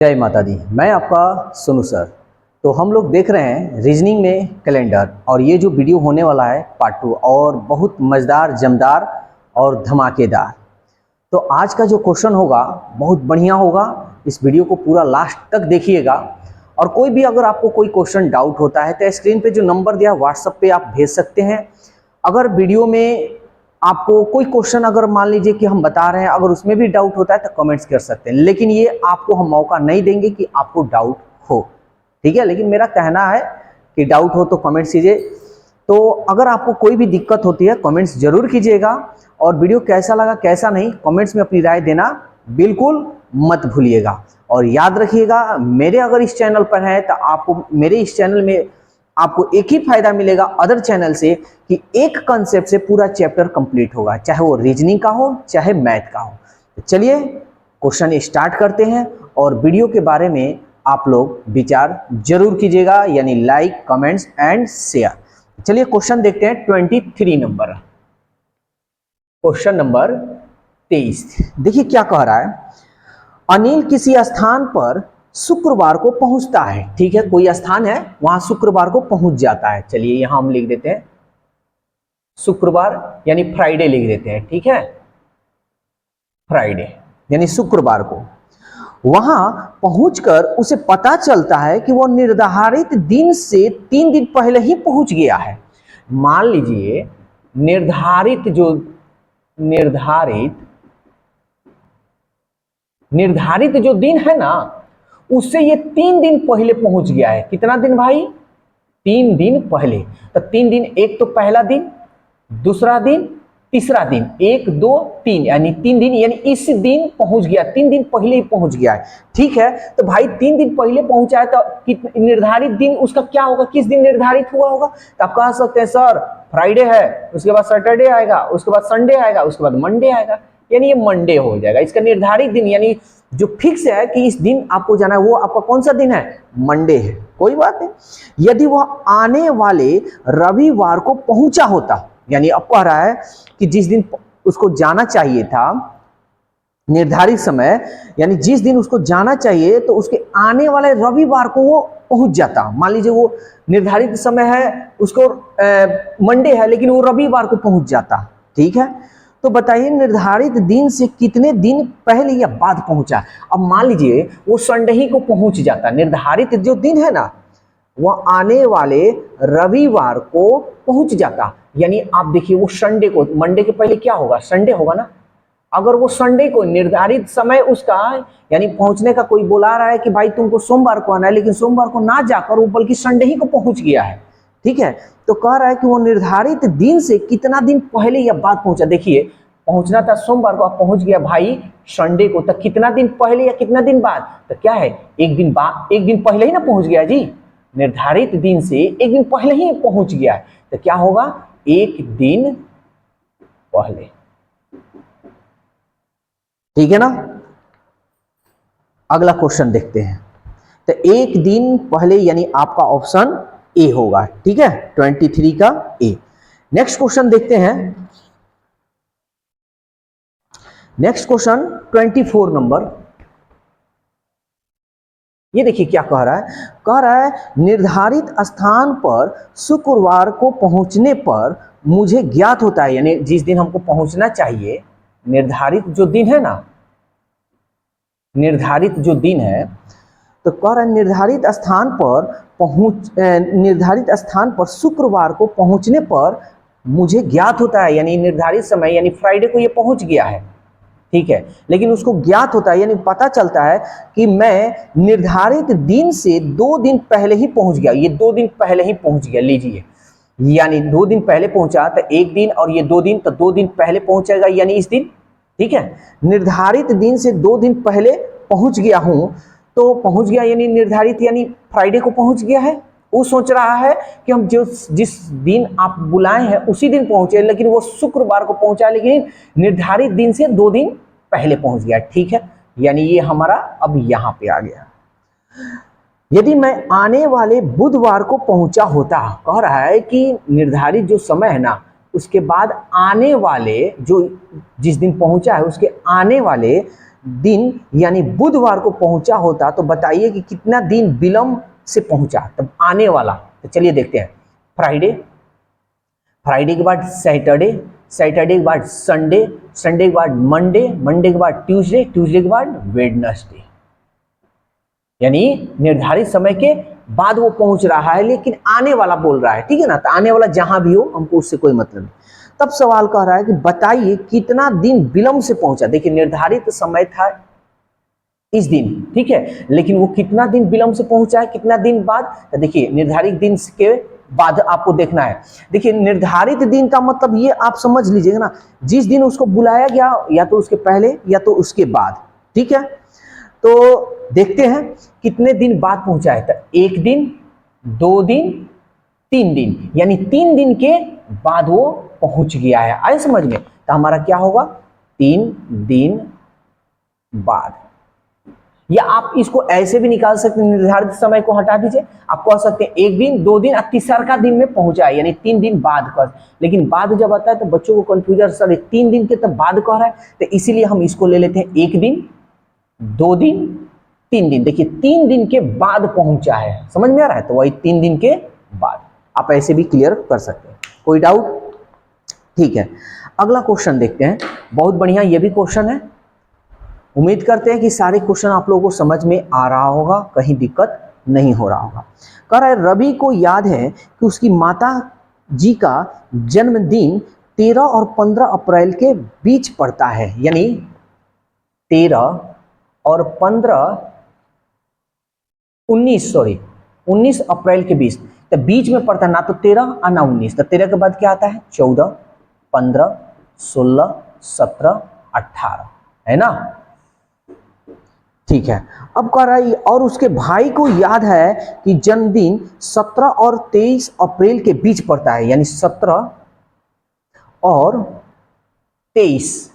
जय माता दी। मैं आपका सोनू सर। तो हम लोग देख रहे हैं रीजनिंग में कैलेंडर, और ये जो वीडियो होने वाला है पार्ट 2 और बहुत मज़ेदार, जमदार और धमाकेदार। तो आज का जो क्वेश्चन होगा बहुत बढ़िया होगा। इस वीडियो को पूरा लास्ट तक देखिएगा। और कोई भी अगर आपको कोई क्वेश्चन डाउट होता है तो स्क्रीन पे जो नंबर दिया व्हाट्सएप पे आप भेज सकते हैं। अगर वीडियो में आपको कोई क्वेश्चन अगर मान लीजिए कि हम बता रहे हैं, अगर उसमें भी डाउट होता है तो कमेंट्स कर सकते हैं, लेकिन ये आपको हम मौका नहीं देंगे कि आपको डाउट हो, ठीक है। लेकिन मेरा कहना है कि डाउट हो तो कमेंट्स कीजिए। तो अगर आपको कोई भी दिक्कत होती है कमेंट्स जरूर कीजिएगा, और वीडियो कैसा लगा कैसा नहीं कमेंट्स में अपनी राय देना बिल्कुल मत भूलिएगा। और याद रखिएगा, मेरे अगर इस चैनल पर है तो आपको मेरे इस चैनल में आपको एक ही फायदा मिलेगा अदर चैनल से, कि एक कंसेप्ट से पूरा चैप्टर कंप्लीट होगा, चाहे वो रीजनिंग का हो चाहे मैथ का हो। तो चलिए क्वेश्चन स्टार्ट करते हैं, और वीडियो के बारे में आप लोग विचार जरूर कीजिएगा, यानी लाइक, कमेंट्स एंड शेयर। चलिए क्वेश्चन देखते हैं 23 नंबर, क्वेश्चन नंबर 23। देखिए क्या कह रहा है। अनिल किसी स्थान पर शुक्रवार को पहुंचता है, ठीक है। कोई स्थान है वहां शुक्रवार को पहुंच जाता है। चलिए यहां हम लिख देते हैं शुक्रवार, यानी फ्राइडे लिख देते हैं, ठीक है। फ्राइडे यानी शुक्रवार को वहां पहुंचकर उसे पता चलता है कि वह निर्धारित दिन से 3 दिन पहले ही पहुंच गया है। मान लीजिए निर्धारित जो दिन है ना, उससे ये 3 दिन पहले पहुंच गया है। कितना दिन भाई? 3 दिन पहले। तो 3 दिन, एक तो पहला दिन, दूसरा दिन, तीसरा दिन, 1 2 3, यानी 3 दिन, यानी इस दिन पहुंच गया, 3 दिन पहले ही पहुंच गया है, ठीक है। तो भाई 3 दिन पहले पहुंचा है तो निर्धारित दिन उसका क्या होगा, किस दिन निर्धारित हुआ होगा? तो आप कह सकते हैं सर फ्राइडे है, उसके बाद सैटरडे आएगा, उसके बाद संडे आएगा, उसके बाद मंडे आएगा, यानी ये मंडे हो जाएगा। इसका निर्धारित दिन यानी जो फिक्स है कि इस दिन आपको जाना है, वो आपका कौन सा दिन है? मंडे है। कोई बात नहीं। यदि वह आने वाले रविवार को पहुंचा होता, यानी अब कह रहा है कि जिस दिन उसको जाना चाहिए था निर्धारित समय, यानी जिस दिन उसको जाना चाहिए तो उसके आने वाले रविवार को वो पहुंच जाता। मान लीजिए वो निर्धारित समय है, उसको मंडे है, लेकिन वो रविवार को पहुंच जाता, ठीक है। तो बताइए निर्धारित दिन से कितने दिन पहले या बाद पहुंचा। अब मान लीजिए वो संडे ही को पहुंच जाता, निर्धारित जो दिन है ना वह आने वाले रविवार को पहुंच जाता, यानी आप देखिए वो संडे को, मंडे के पहले क्या होगा? संडे होगा ना। अगर वो संडे को निर्धारित समय उसका, यानी पहुंचने का, कोई बुला रहा है कि भाई तुमको सोमवार को आना है, लेकिन सोमवार को ना जाकर वो बल्कि संडे ही को पहुंच गया है, ठीक है। तो कह रहा है कि वो निर्धारित दिन से कितना दिन पहले या बाद पहुंचा। देखिए पहुंचना था सोमवार को, आप पहुंच गया भाई संडे को, तो कितना दिन पहले या कितना दिन बाद? तो क्या है, एक दिन बाद, एक दिन पहले ही ना पहुंच गया जी। निर्धारित दिन से एक दिन पहले ही पहुंच गया है, तो क्या होगा? एक दिन पहले, ठीक है ना। अगला क्वेश्चन देखते हैं। तो एक दिन पहले यानी आपका ऑप्शन ए होगा, ठीक है, 23 का ए। नेक्स्ट क्वेश्चन देखते हैं। Next question 24 number. ये देखिए क्या कह रहा है। कह रहा है निर्धारित स्थान पर शुक्रवार को पहुंचने पर मुझे ज्ञात होता है, यानी जिस दिन हमको पहुंचना चाहिए, निर्धारित जो दिन है ना, निर्धारित जो दिन है, तो कह रहा है निर्धारित स्थान पर शुक्रवार को पहुंचने पर मुझे ज्ञात होता है, यानी निर्धारित समय, यानी फ्राइडे को ये पहुंच गया है, ठीक है। लेकिन उसको ज्ञात होता है, यानी पता चलता है कि मैं निर्धारित दिन से 2 दिन पहले ही पहुंच गया। ये 2 दिन पहले ही पहुंच गया, लीजिए, यानी 2 दिन पहले पहुंचा तो एक दिन और ये 2 दिन, तो 2 दिन पहले पहुंचेगा, यानी इस दिन, ठीक है। निर्धारित दिन से 2 दिन पहले पहुंच गया हूं, तो पहुंच गया यानी निर्धारित, यानी फ्राइडे को पहुंच गया है। वो सोच रहा है कि हम जिस दिन आप बुलाए हैं उसी दिन पहुंचे, लेकिन वो शुक्रवार को पहुंचा, लेकिन निर्धारित दिन से 2 दिन पहले पहुंच गया, ठीक है। यानी ये हमारा अब यहां पे आ गया। यदि मैं आने वाले बुधवार को पहुंचा होता, कह रहा है कि निर्धारित जो समय है ना उसके बाद आने वाले, जो जिस दिन पहुंचा है उसके आने वाले दिन यानी बुधवार को पहुंचा होता तो बताइए कि कितना दिन विलंब से पहुंचा, तब आने वाला। तो चलिए देखते हैं। फ्राइडे, फ्राइडे के बाद सैटरडे, सैटरडे के बाद संडे, संडे के बाद मंडे, मंडे के बाद ट्यूसडे, ट्यूसडे के बाद वेडनेसडे। यानी निर्धारित समय के बाद वो पहुंच रहा है, लेकिन आने वाला बोल रहा है, ठीक है ना। तो आने वाला जहां भी हो हमको उससे कोई मतलब नहीं। तब सवाल कह रहा है कि बताइए कितना दिन विलंब से पहुंचा। देखिए निर्धारित समय था इस दिन, ठीक है, लेकिन वो कितना दिन विलंब से पहुंचा है, कितना दिन बाद। तो देखिए निर्धारित दिन के बाद आपको देखना है। देखिए निर्धारित दिन का मतलब ये आप समझ लीजिएगा ना, जिस दिन उसको बुलाया गया या तो उसके पहले या तो उसके बाद, ठीक है। तो देखते हैं कितने दिन बाद पहुंचा है। तो 1 दिन, 2 दिन, 3 दिन, यानी 3 दिन के बाद वो पहुंच गया है। आए समझ में। तो हमारा क्या होगा, 3 दिन बाद। या आप इसको ऐसे भी निकाल सकते हैं, निर्धारित समय को हटा दीजिए, आप कह सकते हैं 1 दिन, 2 दिन और तीसरा दिन में पहुंचा है, यानी 3 दिन बाद का। लेकिन बाद जब आता है तो बच्चों को कंफ्यूजन, सर 3 दिन के तब बाद कह रहा है, तो इसीलिए हम इसको ले लेते हैं 1 दिन, 2 दिन, 3 दिन। देखिए 3 दिन के बाद पहुंचा है, समझ में आ रहा है। तो वही 3 दिन के बाद, आप ऐसे भी क्लियर कर सकते हैं। कोई डाउट? ठीक है, अगला क्वेश्चन देखते हैं। बहुत बढ़िया, ये भी क्वेश्चन है। उम्मीद करते हैं कि सारे क्वेश्चन आप लोगों को समझ में आ रहा होगा, कहीं दिक्कत नहीं हो रहा होगा। कह रहा है रवि को याद है कि उसकी माता जी का जन्मदिन 13 और 15 अप्रैल के बीच पड़ता है, यानी 13 और 19 अप्रैल के बीच। तो बीच में पड़ता है ना तो 13 और ना 19। तो 13 के बाद क्या आता है, 14, 15, 16, 17, 18, है ना। ठीक है, अब कह रहा है और उसके भाई को याद है कि जन्मदिन 17 और 23 अप्रैल के बीच पड़ता है, यानी 17 और 23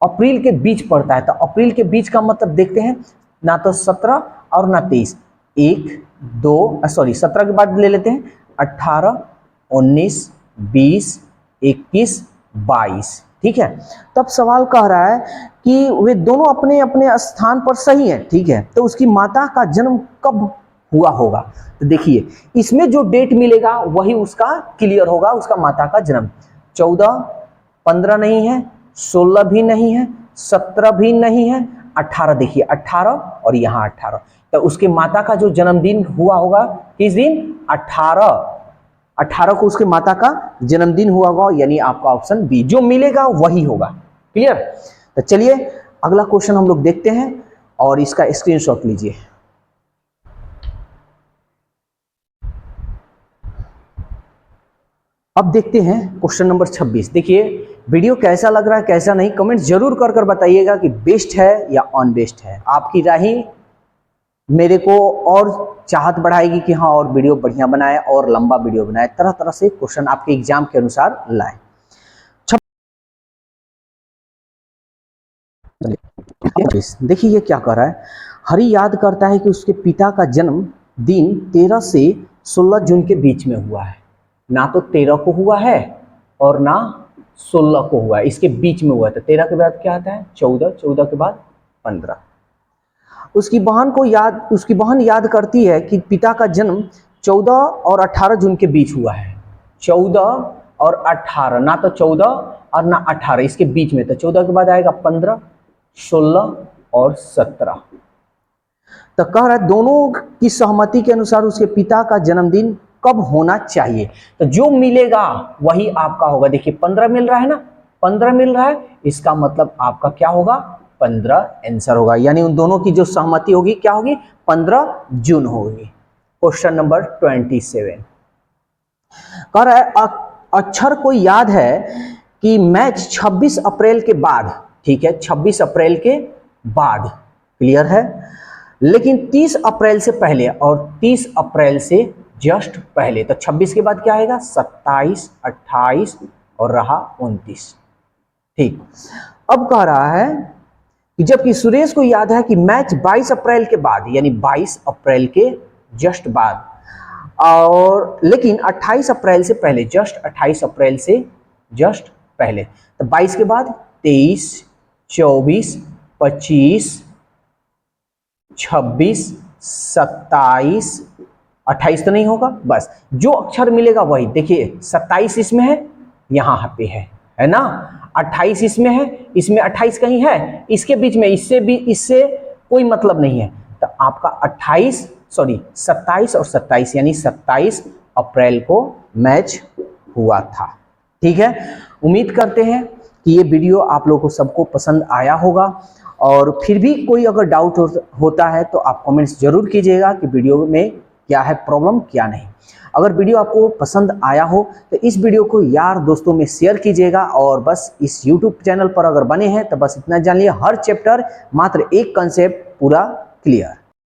अप्रैल के बीच पड़ता है। तो अप्रैल के बीच का मतलब देखते हैं, ना तो 17 और ना 23, 17 के बाद ले लेते हैं 18, 19, 20, 21, 22, ठीक है। तब सवाल कह रहा है कि वे दोनों अपने अपने स्थान पर सही हैं, ठीक है। तो उसकी माता का जन्म कब हुआ होगा। तो देखिए इसमें जो डेट मिलेगा वही उसका क्लियर होगा, उसका माता का जन्म। 14, 15 नहीं है, 16 भी नहीं है, 17 भी नहीं है, 18, देखिए 18 और यहाँ 18। तो उसके माता का जो जन्मदिन हुआ होगा किस दिन, 18 को उसके माता का जन्मदिन हुआ होगा, यानी आपका ऑप्शन बी जो मिलेगा वही होगा। क्लियर। तो चलिए अगला क्वेश्चन हम लोग देखते हैं और इसका स्क्रीनशॉट लीजिए। अब देखते हैं क्वेश्चन नंबर 26। देखिए वीडियो कैसा लग रहा है कैसा नहीं, कमेंट जरूर कर बताइएगा कि बेस्ट है या ऑन बेस्ट है। आपकी राय ही मेरे को और चाहत बढ़ाएगी कि हाँ और वीडियो बढ़िया बनाए और लंबा वीडियो बनाए, तरह तरह से क्वेश्चन आपके एग्जाम के अनुसार लाए। देखिए ये क्या कर रहा है, हरि याद करता है कि उसके पिता का जन्म दिन 13 से 16 जून के बीच में हुआ है। ना तो 13 को हुआ है और ना 16 को हुआ है, इसके बीच में हुआ है। तो 13 के बाद क्या आता है, 14, 14 के बाद 15। उसकी बहन याद करती है कि पिता का जन्म 14 और 18 जून के बीच हुआ है। 14 और 18, ना तो 14 और ना 18, इसके बीच में। तो 14 के बाद आएगा 15, 16 और 17। तो कह रहा है दोनों की सहमति के अनुसार उसके पिता का जन्मदिन कब होना चाहिए। तो जो मिलेगा वही आपका होगा। देखिए 15 मिल रहा है ना, 15 मिल रहा है, इसका मतलब आपका क्या होगा, 15 आंसर होगा। यानी उन दोनों की जो सहमति होगी क्या होगी, 15 जून होगी। क्वेश्चन नंबर 27 कह रहा है अक्षर को याद है कि मैच 26 अप्रैल के बाद, ठीक है, 26 अप्रैल के बाद, क्लियर है, लेकिन 30 अप्रैल से पहले और 30 अप्रैल से जस्ट पहले। तो 26 के बाद क्या आएगा, 27, 28 और रहा 29। ठीक, अब कह रहा है कि जबकि सुरेश को याद है कि मैच 22 अप्रैल के बाद, यानी 22 अप्रैल के जस्ट बाद, और लेकिन 28 अप्रैल से पहले, जस्ट 28 अप्रैल से जस्ट पहले। तो 22 के बाद 23, 24, 25, 26, 27, 28 तो नहीं होगा, बस जो अक्षर मिलेगा वही। देखिए 27 इसमें है, यहाँ पे है ना, 28 इसमें है, इसमें 28 कहीं है, इसके बीच में इससे कोई मतलब नहीं है। तो आपका 27 और 27 यानी 27 अप्रैल को मैच हुआ था। ठीक है, उम्मीद करते हैं कि ये वीडियो आप लोगों को सबको पसंद आया होगा, और फिर भी कोई अगर डाउट होता है तो आप कमेंट्स जरूर कीजिएगा कि वीडियो में क्या है प्रॉब्लम क्या नहीं। अगर वीडियो आपको पसंद आया हो तो इस वीडियो को यार दोस्तों में शेयर कीजिएगा, और बस इस YouTube चैनल पर अगर बने हैं तो बस इतना जान लिया, हर चैप्टर मात्र एक कंसेप्ट पूरा क्लियर।